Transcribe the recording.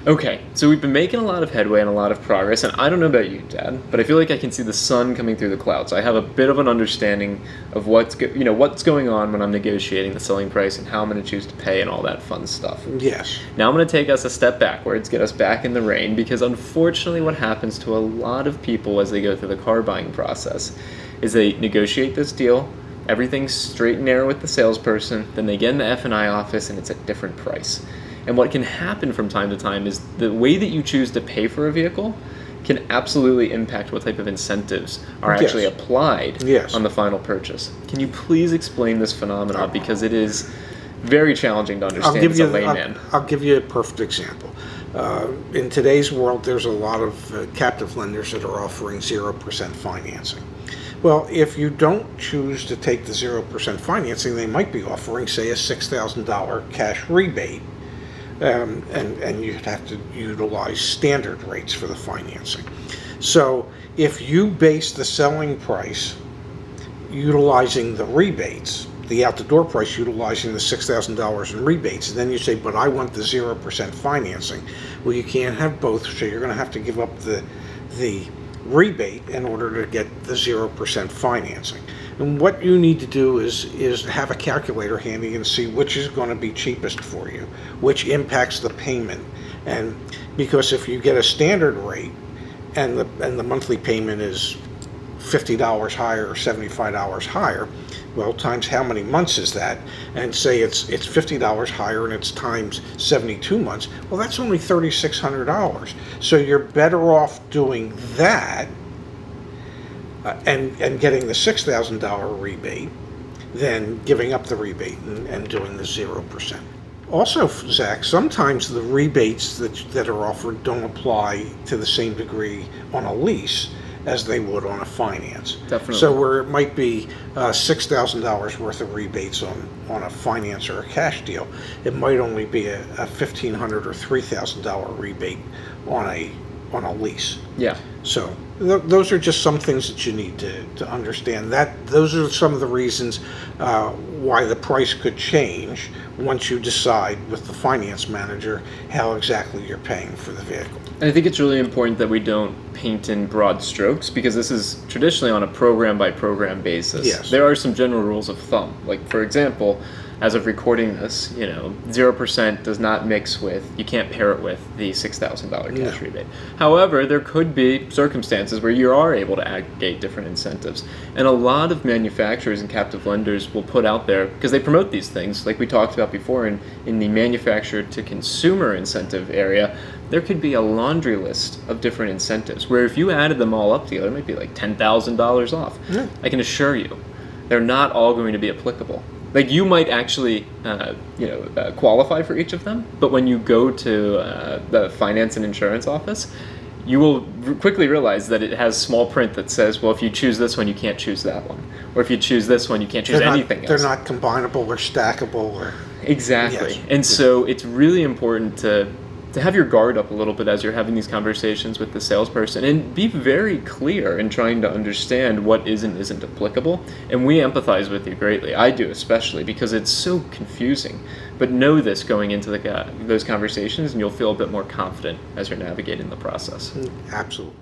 Okay, so we've been making a lot of headway and a lot of progress, and I don't know about you, Dad, but I feel like I can see the sun coming through the clouds. I have a bit of an understanding of what's going on when I'm negotiating the selling price and how I'm going to choose to pay and all that fun stuff. Yes. Now I'm going to take us a step backwards, get us back in the rain, because unfortunately what happens to a lot of people as they go through the car buying process is they negotiate this deal, everything's straight and narrow with the salesperson, then they get in the F&I office and it's a different price. And what can happen from time to time is the way that you choose to pay for a vehicle can absolutely impact what type of incentives are actually applied on the final purchase. Can you please explain this phenomenon, because it is very challenging to understand as a layman. I'll give you a perfect example. In today's world, there's a lot of captive lenders that are offering 0% financing. Well, if you don't choose to take the 0% financing, they might be offering, say, a $6,000 cash rebate. And you'd have to utilize standard rates for the financing. So if you base the selling price utilizing the rebates, the out-the-door price utilizing the $6,000 in rebates, and then you say, but I want the 0% financing, well, you can't have both, so you're going to have to give up the rebate in order to get the 0% financing. And what you need to do is have a calculator handy and see which is going to be cheapest for you, which impacts the payment. And because if you get a standard rate and the monthly payment is $50 higher or $75 higher, well, times how many months is that? And say it's $50 higher and it's times 72 months. Well, that's only $3,600. So you're better off doing that and getting the $6,000 rebate than giving up the rebate and doing the 0%. Also, Zach, sometimes the rebates that are offered don't apply to the same degree on a lease as they would on a finance. Definitely. So where it might be $6,000 worth of rebates on a finance or a cash deal, it might only be a $1,500 or $3,000 rebate on a lease. Yeah. So those are just some things that you need to understand. Those are some of the reasons why the price could change once you decide with the finance manager how exactly you're paying for the vehicle. And I think it's really important that we don't paint in broad strokes, because this is traditionally on a program by program basis. Yes. There are some general rules of thumb. Like, for example, as of recording this, 0% does not mix with, you can't pair it with the $6,000 cash rebate. However, there could be circumstances where you are able to aggregate different incentives. And a lot of manufacturers and captive lenders will put out there, because they promote these things, like we talked about before in the manufacturer to consumer incentive area, there could be a laundry list of different incentives, where if you added them all up together, it might be like $10,000 off. Yeah. I can assure you, they're not all going to be applicable. Like, you might actually, qualify for each of them, but when you go to the finance and insurance office, you will quickly realize that it has small print that says, well, if you choose this one, you can't choose that one. Or if you choose this one, you can't choose anything else. They're not combinable or stackable. Or Exactly. Yes. And so it's really important to have your guard up a little bit as you're having these conversations with the salesperson, and be very clear in trying to understand what is and isn't applicable. And we empathize with you greatly. I do, especially because it's so confusing. But know this going into those conversations, and you'll feel a bit more confident as you're navigating the process. Absolutely.